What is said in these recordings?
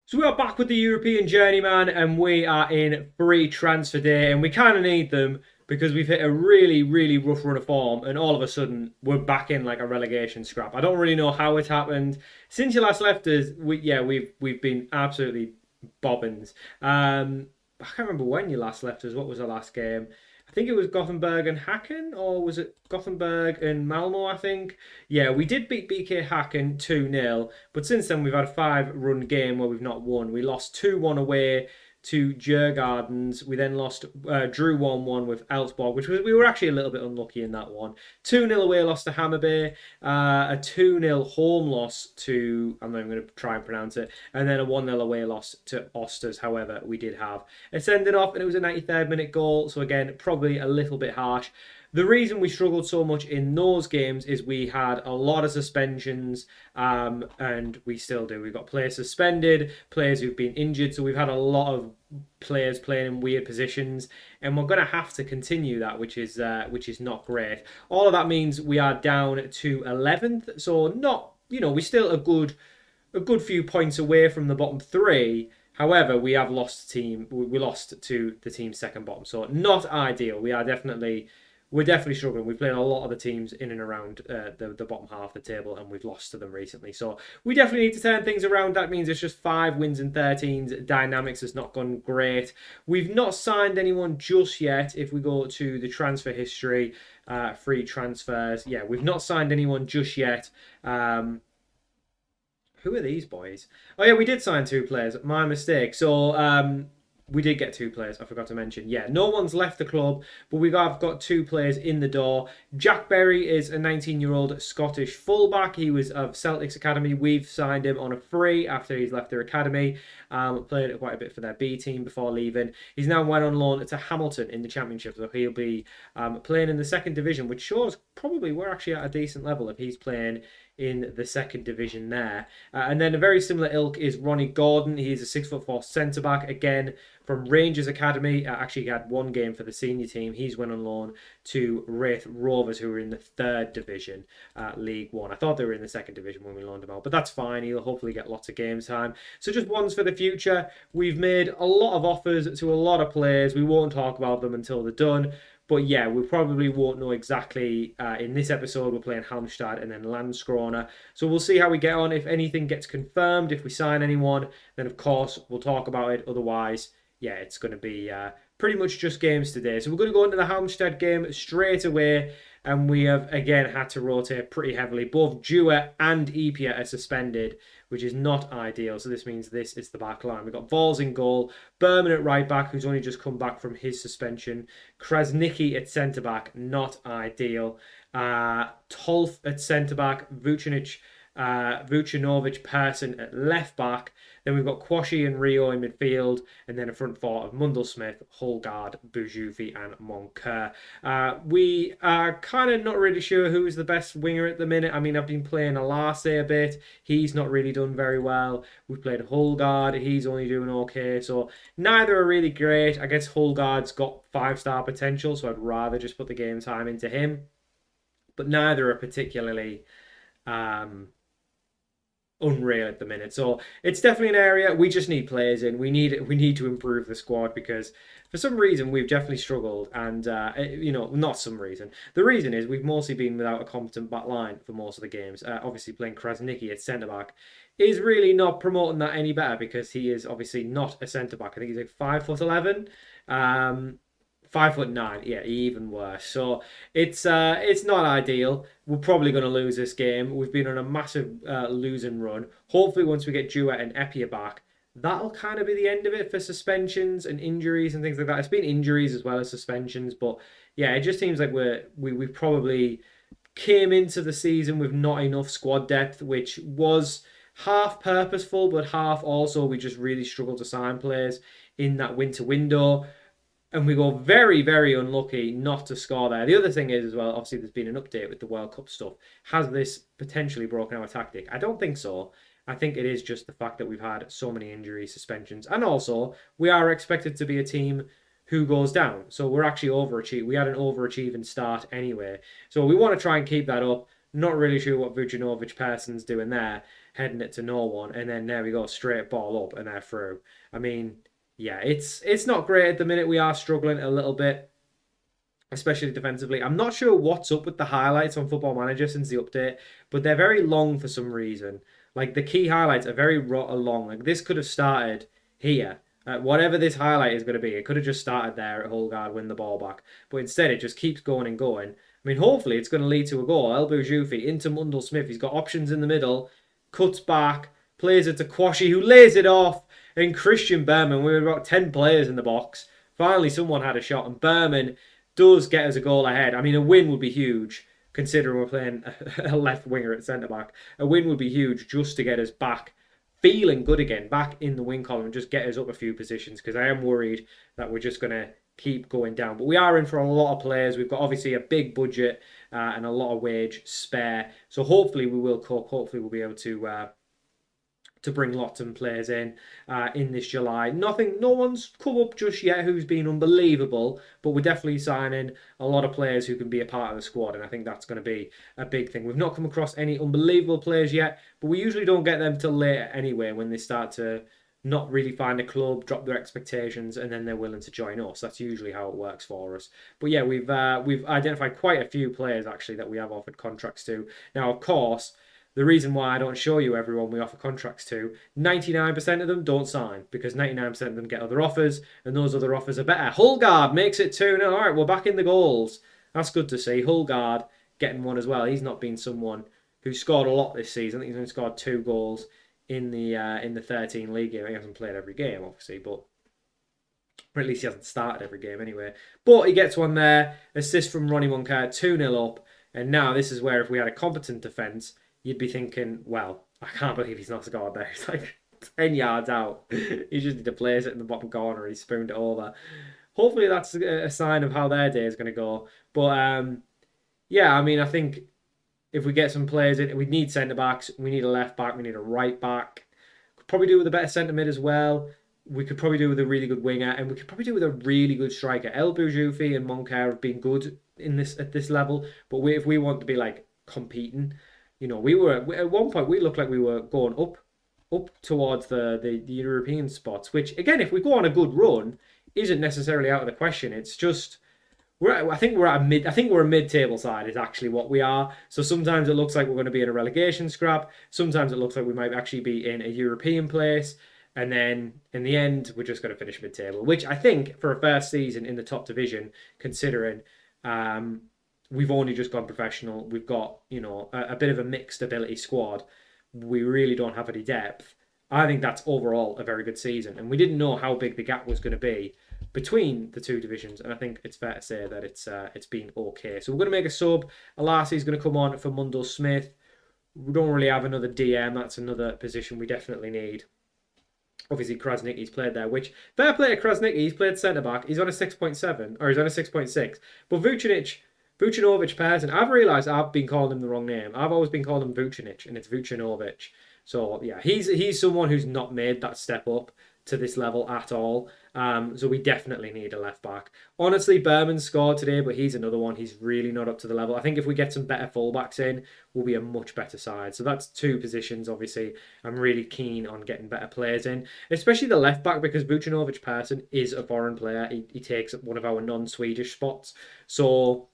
So we are back with the European Journeyman, and we are in free transfer day, and we kind of need them because we've hit a really, really rough run of form, and all of a sudden we're back in like a relegation scrap. I don't really know how it's happened since you last left us. We've been absolutely bobbins. I can't remember when you last left us. What was the last game? I think it was Gothenburg and Hacken, or was it Gothenburg and Malmo? I think. Yeah, we did beat BK Hacken 2-0, but since then we've had a 5-run game where we've not won. We lost 2-1 away to Djurgardens. We then drew 1-1 with Elfsborg, we were actually a little bit unlucky in that one. 2-0 away loss to Hammarby, a 2-0 home loss to, I'm not even going to try and pronounce it, and then a 1-0 away loss to Osters. However, we did have a sending off, and it was a 93rd minute goal, so again, probably a little bit harsh. The reason we struggled so much in those games is we had a lot of suspensions, and we still do. We've got players suspended, players who've been injured, so we've had a lot of players playing in weird positions, and we're going to have to continue that, which is not great. All of that means we are down to 11th, so not, we're still a good few points away from the bottom three. However, we have lost team. We lost to the team second bottom, so not ideal. We're definitely struggling. We've played a lot of the teams in and around the bottom half of the table, and we've lost to them recently. So we definitely need to turn things around. That means it's just 5 wins and 13s. Dynamics has not gone great. We've not signed anyone just yet. If we go to the transfer history, free transfers, yeah, we've not signed anyone just yet. Who are these boys? Oh yeah, we did sign 2 players. My mistake. So we did get 2 players, I forgot to mention. Yeah, no one's left the club, but we have got 2 players in the door. Jack Berry is a 19-year-old Scottish fullback. He was of Celtic's academy. We've signed him on a free after he's left their academy. Played quite a bit for their B team before leaving. He's now went on loan to Hamilton in the Championship, so he'll be playing in the second division, which shows probably we're actually at a decent level if he's playing in the second division there. And then a very similar ilk is Ronnie Gordon. He's a 6'4" centre back, again from Rangers Academy. Actually, he had 1 game for the senior team. He's went on loan to Wraith Rovers, who are in the third division, League One. I thought they were in the second division when we loaned him out, but that's fine. He'll hopefully get lots of game time. So just ones for the future. We've made a lot of offers to a lot of players. We won't talk about them until they're done. But yeah, we probably won't know exactly. In this episode, we're playing Halmstad and then Landskrona. So we'll see how we get on. If anything gets confirmed, if we sign anyone, then of course we'll talk about it. Otherwise, yeah, it's going to be pretty much just games today. So we're going to go into the Halmstad game straight away. And we have, again, had to rotate pretty heavily. Both Dewar and Epia are suspended, which is not ideal. So this means this is the back line. We've got Vols in goal, Berman at right back, who's only just come back from his suspension. Krasnicki at centre back, not ideal. Tolf at centre back, Vucinovic, Persson at left back. Then we've got Quashi and Rio in midfield, and then a front four of Mundelsmith, Holgard, Bujufi, and Moncur. We are kind of not really sure who is the best winger at the minute. I mean, I've been playing Alase a bit. He's not really done very well. We've played Holgard. He's only doing okay. So neither are really great. I guess Holgard's got 5-star potential, so I'd rather just put the game time into him. But neither are particularly unreal at the minute. So it's definitely an area we just need players in. We need to improve the squad because for some reason we've definitely struggled, and not some reason. The reason is we've mostly been without a competent back line for most of the games. Obviously playing Krasnicki at centre back is really not promoting that any better because he is obviously not a centre back. I think he's like 5'11". 5'9", yeah, even worse. So it's not ideal. We're probably going to lose this game. We've been on a massive losing run. Hopefully, once we get Dewar and Epia back, that'll kind of be the end of it for suspensions and injuries and things like that. It's been injuries as well as suspensions, but yeah, it just seems like we probably came into the season with not enough squad depth, which was half purposeful, but half also we just really struggled to sign players in that winter window. And we go very, very unlucky not to score there. The other thing is as well, obviously there's been an update with the World Cup stuff. Has this potentially broken our tactic? I don't think so. I think it is just the fact that we've had so many injuries, suspensions, and also we are expected to be a team who goes down. So we're actually overachieving. We had an overachieving start anyway. So we want to try and keep that up. Not really sure what Vucinovic Persson's doing there. heading it to no one, and then there we go, straight ball up, and they're through. I mean, yeah, it's not great at the minute. We are struggling a little bit, especially defensively. I'm not sure what's up with the highlights on Football Manager since the update, but they're very long for some reason. Like the key highlights are very long. Like this could have started here. Whatever this highlight is going to be, it could have just started there at Hulgaard, win the ball back. But instead, it just keeps going and going. I mean, hopefully, it's going to lead to a goal. El Boujoufi into Mundell Smith. He's got options in the middle, cuts back, plays it to Kwashi, who lays it off. And Christian Berman, we were about 10 players in the box. Finally, someone had a shot, and Berman does get us a goal ahead. I mean, a win would be huge, considering we're playing a left winger at centre back. A win would be huge just to get us back feeling good again, back in the win column, and just get us up a few positions, because I am worried that we're just going to keep going down. But we are in for a lot of players. We've got obviously a big budget and a lot of wage spare. So hopefully we will cope. Hopefully we'll be able to bring lots of players in this July. No one's come up just yet who's been unbelievable, but we're definitely signing a lot of players who can be a part of the squad, and I think that's going to be a big thing. We've not come across any unbelievable players yet, but we usually don't get them till later anyway, when they start to not really find a club, drop their expectations, and then they're willing to join us. That's usually how it works for us. But yeah, we've identified quite a few players actually that we have offered contracts to. Now, of course, the reason why I don't show you everyone we offer contracts to, 99% of them don't sign, because 99% of them get other offers, and those other offers are better. Hulgaard makes it 2-0. All right, we're back in the goals. That's good to see. Hulgaard getting one as well. He's not been someone who scored a lot this season. I think he's only scored 2 goals in the 13 league game. He hasn't played every game, obviously, but or at least he hasn't started every game anyway. But he gets one there. Assist from Ronnie Moncur, 2-0 up. And now this is where, if we had a competent defence, you'd be thinking, well, I can't believe he's not scored there. He's like 10 yards out. He just need to place it in the bottom corner. He spooned it over. Hopefully that's a sign of how their day is going to go. But yeah, I mean, I think if we get some players in, we need centre-backs, we need a left-back, we need a right-back. Could probably do with a better centre-mid as well. We could probably do with a really good winger, and we could probably do with a really good striker. El Boujoufi and Moncur have been good at this level, but if we want to be like competing, you know, at one point we looked like we were going up towards the European spots, which again, if we go on a good run, isn't necessarily out of the question. It's just I think we're a mid-table side is actually what we are. So sometimes it looks like we're going to be in a relegation scrap. Sometimes it looks like we might actually be in a European place. And then in the end, we're just going to finish mid-table, which I think for a first season in the top division, considering we've only just gone professional, we've got, you know, a bit of a mixed ability squad. We really don't have any depth. I think that's overall a very good season. And we didn't know how big the gap was going to be between the two divisions, and I think it's fair to say that it's been okay. So we're going to make a sub. Alasi's going to come on for Mundell Smith. We don't really have another DM. That's another position we definitely need. Obviously, Krasnicki's played there, which, fair play to Krasnicki, he's played centre-back. He's on a 6.7, or he's on a 6.6. But Vucinovic person, I've realised I've been calling him the wrong name. I've always been calling him Vucinic, and it's Vucinovic. So, yeah, he's someone who's not made that step up to this level at all. So we definitely need a left back. Honestly, Berman scored today, but he's another one. He's really not up to the level. I think if we get some better fullbacks in, we'll be a much better side. So that's 2 positions, obviously. I'm really keen on getting better players in, especially the left back, because Vucinovic person is a foreign player. He takes one of our non-Swedish spots. So,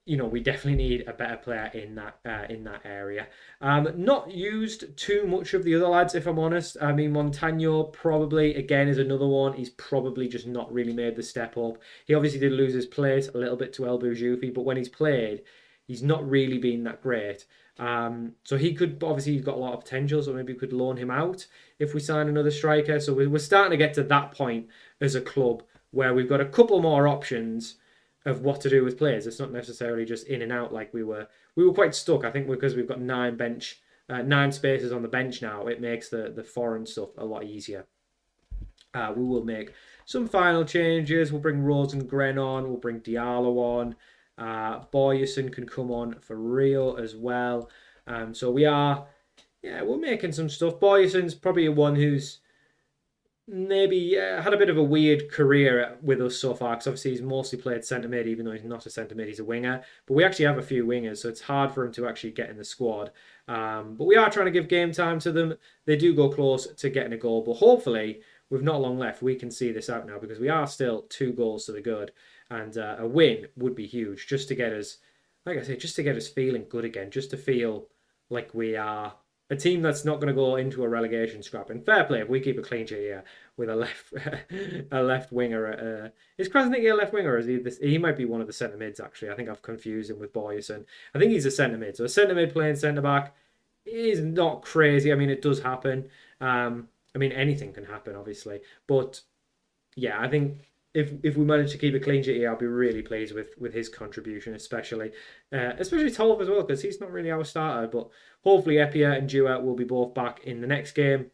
you know, we definitely need a better player in that area. Not used too much of the other lads, if I'm honest. I mean, Montagno probably, again, is another one. He's probably just not really made the step up. He obviously did lose his place a little bit to El Boujoufi, but when he's played, he's not really been that great. So he could, obviously, he's got a lot of potential, so maybe we could loan him out if we sign another striker. So we're starting to get to that point as a club where we've got a couple more options of what to do with players. It's not necessarily just in and out like we were. We were quite stuck, I think, because we've got 9 spaces on the bench now. It makes the foreign stuff a lot easier. We will make some final changes. We'll bring Rosengren on. We'll bring Diallo on. Boyerson can come on for Rio as well. So we're making some stuff. Boyerson's probably one who's maybe had a bit of a weird career with us so far because obviously he's mostly played centre mid, even though he's not a centre mid, he's a winger. But we actually have a few wingers, so it's hard for him to actually get in the squad. But we are trying to give game time to them. They do go close to getting a goal, but hopefully, with not long left, we can see this out now because we are still 2 goals to the good, and a win would be huge just to get us, like I say, just to get us feeling good again, just to feel like we are a team that's not going to go into a relegation scrap. And fair play if we keep a clean sheet here with a left a left winger. Is Krasniqi a left winger? Or is he this? He might be one of the centre mids actually. I think I've confused him with Boyerson. I think he's a centre mid. So a centre mid playing centre back is not crazy. I mean, it does happen. I mean, anything can happen, obviously. But yeah, I think if we manage to keep a clean sheet here, I'll be really pleased with his contribution, especially Tolf as well, because he's not really our starter. But hopefully Epia and Dewar will be both back in the next game,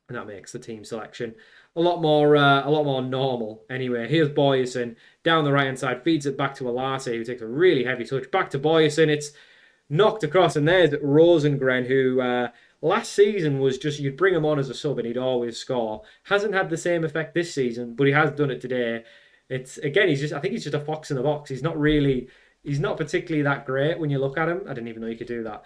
and that makes the team selection a lot more normal. Anyway, here's Boyerson down the right hand side, feeds it back to Alase, who takes a really heavy touch. Back to Boyerson, it's knocked across, and there's Rosengren, who last season was just, you'd bring him on as a sub and he'd always score. Hasn't had the same effect this season, but he has done it today. It's again, I think he's just a fox in the box. He's not particularly that great when you look at him. I didn't even know you could do that.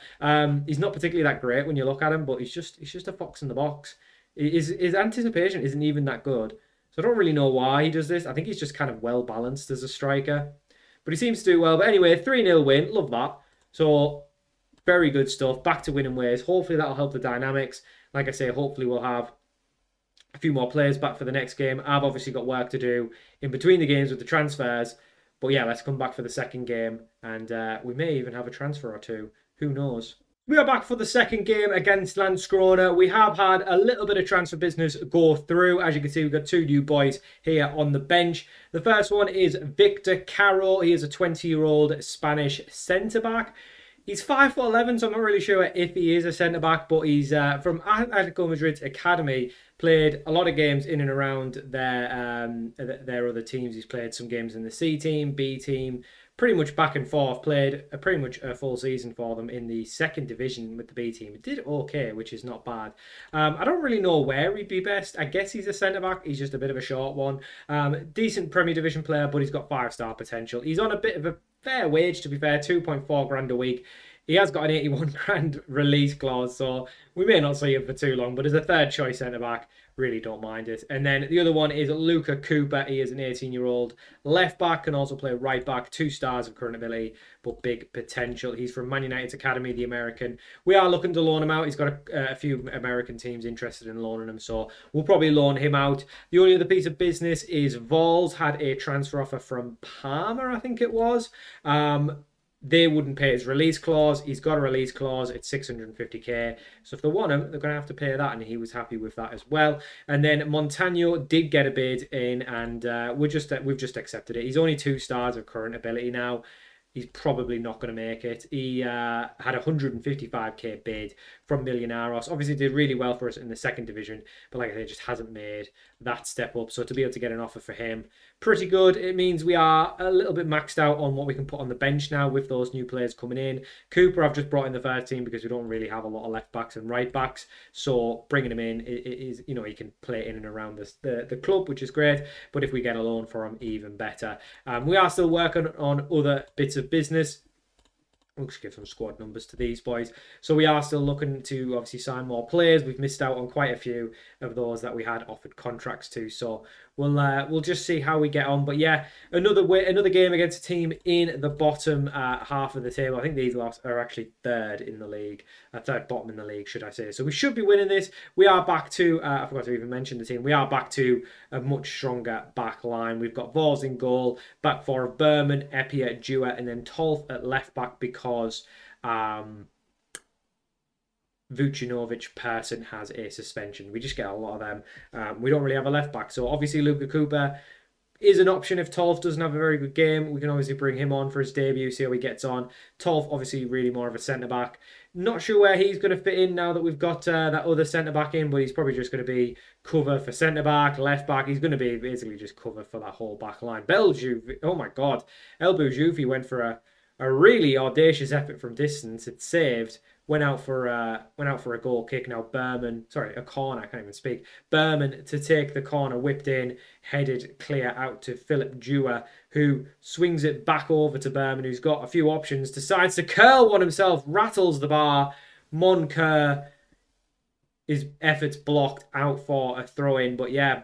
He's not particularly that great when you look at him, but he's just a fox in the box. His anticipation isn't even that good. So I don't really know why he does this. I think he's just kind of well balanced as a striker. But he seems to do well. But anyway, 3-0 win. Love that. So very good stuff. Back to winning ways. Hopefully that'll help the dynamics. Like I say, hopefully we'll have a few more players back for the next game. I've obviously got work to do in between the games with the transfers. But yeah, let's come back for the second game. And we may even have a transfer or two. Who knows? We are back for the second game against Landskrona. We have had a little bit of transfer business go through. As you can see, we've got 2 new boys here on the bench. The first one is Victor Caro. He is a 20-year-old Spanish centre-back. He's 5'11", so I'm not really sure if he is a centre-back, but he's from Atletico Madrid's academy. Played a lot of games in and around their other teams. He's played some games in the C team, B team, pretty much back and forth. Played pretty much a full season for them in the second division with the B team. It did okay, which is not bad. I don't really know where he'd be best. I guess he's a centre-back. He's just a bit of a short one. Decent Premier Division player, but he's got 5-star potential. He's on a bit of a fair wage, to be fair, 2.4 grand a week. He has got an 81 grand release clause, so we may not see him for too long, but as a third choice centre-back, really don't mind it. And then the other one is Luca Cooper. He is an 18-year-old left-back, can also play right-back, 2 stars of current ability, but big potential. He's from Man United's academy, the American. We are looking to loan him out. He's got a few American teams interested in loaning him, so we'll probably loan him out. The only other piece of business is Vols had a transfer offer from Parma, I think it was. They wouldn't pay his release clause. He's got a release clause. It's 650k. So if they want him, they're going to have to pay that, and he was happy with that as well. And then Montano did get a bid in, and we've just accepted it. He's only 2 stars of current ability now. He's probably not going to make it. He had a 155k bid from Millonarios. Obviously did really well for us in the second division, but like I said, just hasn't made that step up. So to be able to get an offer for him, pretty good. It means we are a little bit maxed out on what we can put on the bench now with those new players coming in. Cooper I've just brought in the first team because we don't really have a lot of left backs and right backs. So bringing him in is, you know, he can play in and around the club, which is great. But if we get a loan for him, even better. We are still working on other bits of business. We'll just give some squad numbers to these boys. So we are still looking to obviously sign more players. We've missed out on quite a few of those that we had offered contracts to. So we'll just see how we get on. But yeah, another game against a team in the bottom half of the table. I think these lots are actually third in the league, third bottom in the league, should I say. So we should be winning this. We are back to, I forgot to even mention the team. We are back to a much stronger back line. We've got Vols in goal, back four of Berman, Epia, Dewar, and then Tolf at left back because Vucinovic person has a suspension. We just get a lot of them. We don't really have a left back. So obviously Luca Cooper is an option if Tolf doesn't have a very good game. We can obviously bring him on for his debut, see how he gets on. Tolf obviously really more of a centre-back. Not sure where he's going to fit in now that we've got that other centre-back in, but he's probably just going to be cover for centre-back, left-back. He's going to be basically just cover for that whole back line. Belgium, oh my God. El Boujoufi went for a really audacious effort from distance. It's saved, went out for a goal kick. Now Berman, sorry, a corner. I can't even speak. Berman to take the corner, whipped in, headed clear out to Philip Dewar, who swings it back over to Berman, who's got a few options. Decides to curl one himself, rattles the bar. Moncur, his efforts blocked out for a throw in, but yeah.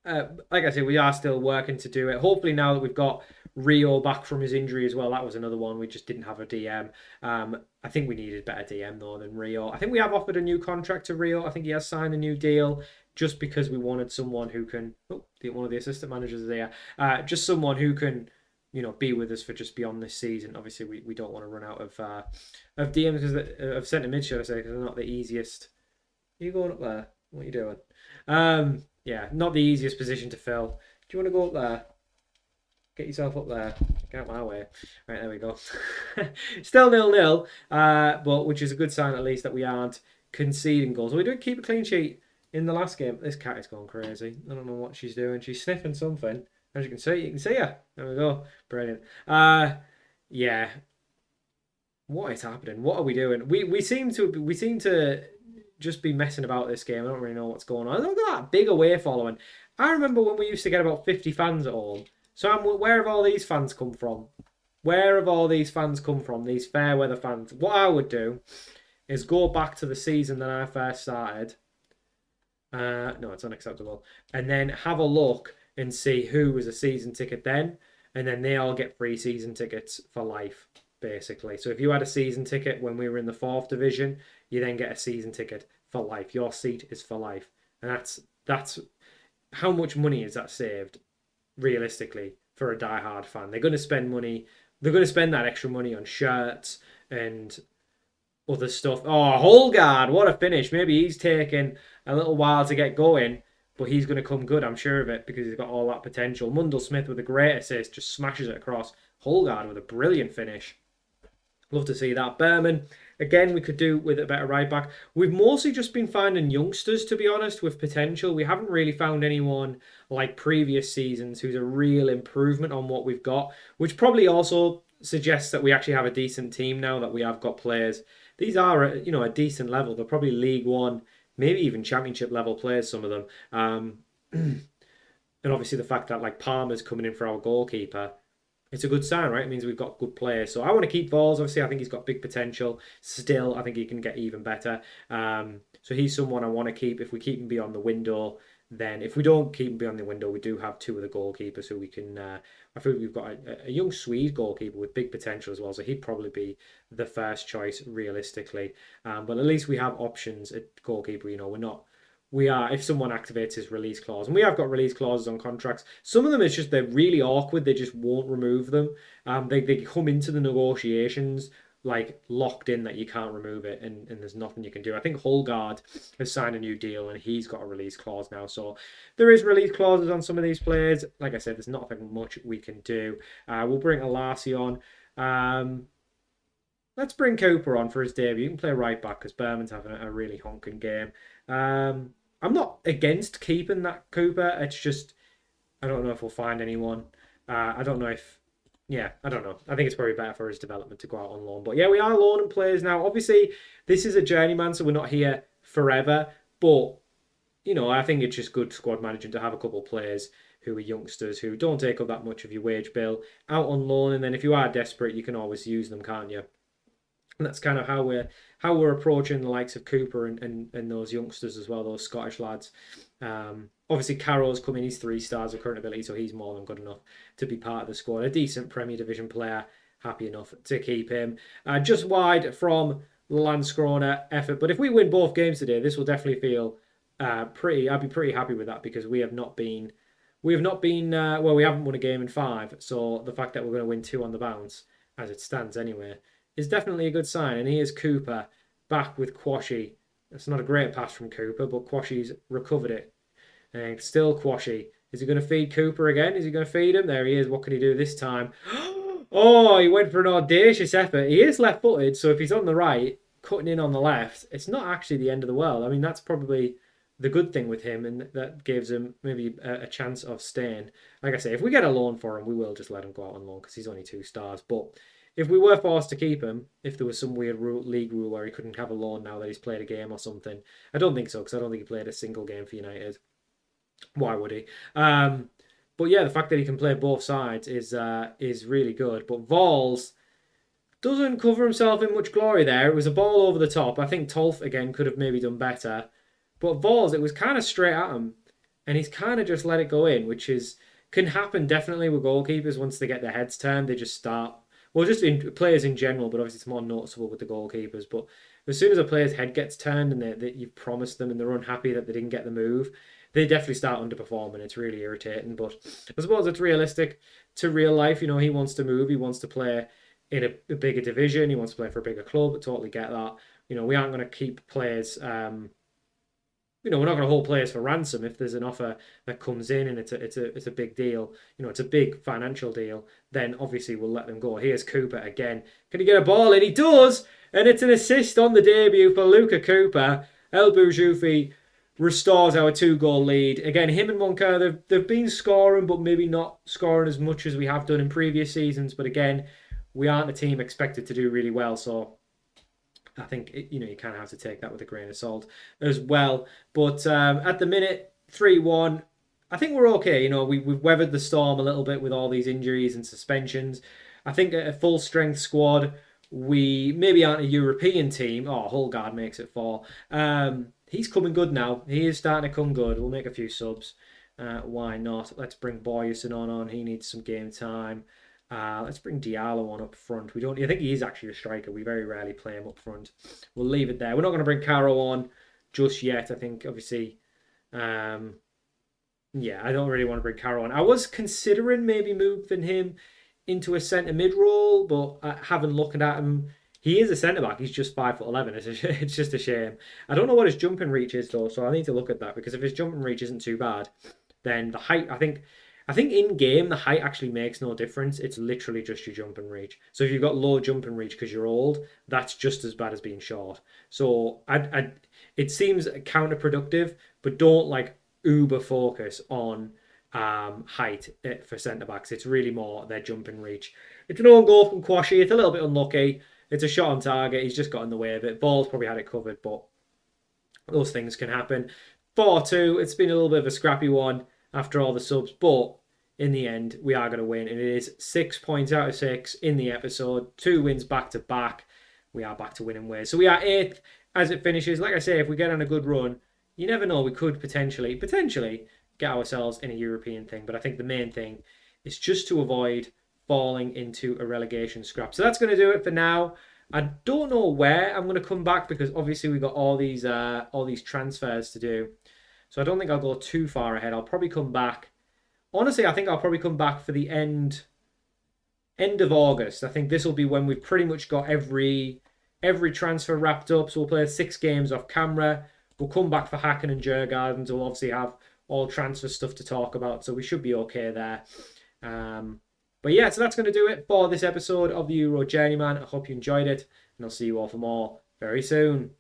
Like I said, we are still working to do it. Hopefully, now that we've got Rio back from his injury as well, that was another one. We just didn't have a DM. I think we needed better DM though than Rio. I think we have offered a new contract to Rio. I think he has signed a new deal just because we wanted someone who can. Oh, one of the assistant managers is there. Just someone who can, be with us for just beyond this season. Obviously, we don't want to run out of DMs because of centre mid, should I say? Because they're not the easiest. Are you going up there? What are you doing? Yeah, not the easiest position to fill. Do you want to go up there? Get yourself up there. Get out my way. Right, there we go. Still 0-0, but which is a good sign at least that we aren't conceding goals. We did keep a clean sheet in the last game. This cat is going crazy. I don't know what she's doing. She's sniffing something. As you can see her. There we go. Brilliant. Yeah. What is happening? What are we doing? We seem to just be messing about this game. I don't really know what's going on. Look at that big away following. I remember when we used to get about 50 fans at home. So where have all these fans come from? Where have all these fans come from? These fair weather fans. What I would do is go back to the season that I first started. No, it's unacceptable. And then have a look and see who was a season ticket then. And then they all get free season tickets for life, basically. So if you had a season ticket when we were in the 4th division, you then get a season ticket for life. Your seat is for life. And that's how much money is that saved, realistically, for a die-hard fan? They're going to spend money. They're going to spend that extra money on shirts and other stuff. Oh, Holgard, what a finish. Maybe he's taking a little while to get going, but he's going to come good, I'm sure of it, because he's got all that potential. Mundell Smith with a great assist, just smashes it across. Holgard with a brilliant finish. Love to see that. Berman, again, we could do with a better right back. We've mostly just been finding youngsters, to be honest, with potential. We haven't really found anyone like previous seasons who's a real improvement on what we've got, which probably also suggests that we actually have a decent team now, that we have got players. These are, a decent level. They're probably League One, maybe even Championship level players, some of them. And obviously the fact that like Palmer's coming in for our goalkeeper, it's a good sign, right? It means we've got good players. So I want to keep Vols. Obviously, I think he's got big potential. Still, I think he can get even better. So he's someone I want to keep. If we keep him beyond the window, then if we don't keep him beyond the window, we do have two of the goalkeepers who we can... I think we've got a young Swede goalkeeper with big potential as well. So he'd probably be the first choice, realistically. But at least we have options at goalkeeper. If someone activates his release clause, and we have got release clauses on contracts, some of them it's just they're really awkward, they just won't remove them. They come into the negotiations like locked in that you can't remove it, and there's nothing you can do. I think Holgard has signed a new deal and he's got a release clause now, so there is release clauses on some of these players. Like I said, there's nothing much we can do. We'll bring Alasi on. Let's bring Cooper on for his debut. You can play right back because Berman's having a really honking game. I'm not against keeping that Cooper. It's just, I don't know if we'll find anyone. I don't know if, I don't know. I think it's probably better for his development to go out on loan. But yeah, we are loaning players now. Obviously, this is a journeyman, so we're not here forever. But, I think it's just good squad managing to have a couple of players who are youngsters who don't take up that much of your wage bill out on loan. And then if you are desperate, you can always use them, can't you? And that's kind of how we're approaching the likes of Cooper and those youngsters as well, those Scottish lads. Obviously, Carroll's come in, he's 3 stars of current ability, so he's more than good enough to be part of the squad. A decent Premier Division player, happy enough to keep him. Just wide from Landskrona effort. But if we win both games today, this will definitely feel I'd be pretty happy with that, because we haven't won a game in 5. So the fact that we're going to win 2 on the bounce, as it stands anyway, is definitely a good sign. And here's Cooper back with Quashie. It's not a great pass from Cooper, but Quashie's recovered it. And still Quashie. Is he going to feed Cooper again? Is he going to feed him? There he is. What can he do this time? Oh, he went for an audacious effort. He is left-footed, so if he's on the right, cutting in on the left, it's not actually the end of the world. I mean, that's probably the good thing with him, and that gives him maybe a chance of staying. Like I say, if we get a loan for him, we will just let him go out on loan because he's only 2 stars. But if we were forced to keep him, if there was some weird league rule where he couldn't have a loan now that he's played a game or something, I don't think so, because I don't think he played a single game for United. Why would he? But yeah, the fact that he can play both sides is really good. But Vols doesn't cover himself in much glory there. It was a ball over the top. I think Tolf, again, could have maybe done better. But Vols, it was kind of straight at him. And he's kind of just let it go in, which can happen definitely with goalkeepers once they get their heads turned. They just start... Well, just in players in general, but obviously it's more noticeable with the goalkeepers. But as soon as a player's head gets turned and you've promised them and they're unhappy that they didn't get the move, they definitely start underperforming. It's really irritating. But I suppose it's realistic to real life. You know, he wants to move. He wants to play in a bigger division. He wants to play for a bigger club. I totally get that. You know, we aren't going to keep players... we're not going to hold players for ransom if there's an offer that comes in and it's a big deal. You know, it's a big financial deal. Then obviously we'll let them go. Here's Cooper again. Can he get a ball in? He does, and it's an assist on the debut for Luca Cooper. El Boujoufi restores our 2-goal lead. Again, him and Moncur, they've been scoring, but maybe not scoring as much as we have done in previous seasons. But again, we aren't a team expected to do really well, so I think, you kind of have to take that with a grain of salt as well. But at the minute, 3-1, I think we're okay. You know, we've weathered the storm a little bit with all these injuries and suspensions. I think a full-strength squad, we maybe aren't a European team. Oh, Holgard makes it 4. He's coming good now. He is starting to come good. We'll make a few subs. Why not? Let's bring Boyerson on. He needs some game time. Let's bring Diallo on up front. I think he is actually a striker. We very rarely play him up front. We'll leave it there. We're not going to bring Caro on just yet. I think, obviously, I don't really want to bring Caro on. I was considering maybe moving him into a centre mid role, but having looked at him, he is a centre back. He's just 5'11". It's just a shame. I don't know what his jumping reach is though, so I need to look at that, because if his jumping reach isn't too bad, then the height, I think in game the height actually makes no difference. It's literally just your jumping reach. So if you've got low jumping reach because you're old, that's just as bad as being short. So it seems counterproductive, but don't like uber focus on height for centre backs. It's really more their jumping reach. It's an own goal from Quashi. It's a little bit unlucky. It's a shot on target. He's just got in the way of it. Ball's probably had it covered, but those things can happen. 4-2. It's been a little bit of a scrappy one after all the subs, but in the end, we are going to win, and it is 6 points out of 6 in the episode. 2 wins back to back. We are back to winning ways. So we are 8th as it finishes. Like I say, if we get on a good run, you never know, we could potentially get ourselves in a European thing. But I think the main thing is just to avoid falling into a relegation scrap. So that's going to do it for now. I don't know where I'm going to come back, because obviously we've got all these transfers to do. So I don't think I'll go too far ahead. I'll probably come back. Honestly, I think I'll probably come back for the end of August. I think this will be when we've pretty much got every transfer wrapped up. So we'll play 6 games off camera. We'll come back for Hacken and Djurgården. We'll obviously have all transfer stuff to talk about. So we should be okay there. But yeah, so that's going to do it for this episode of the Euro Journeyman. I hope you enjoyed it, and I'll see you all for more very soon.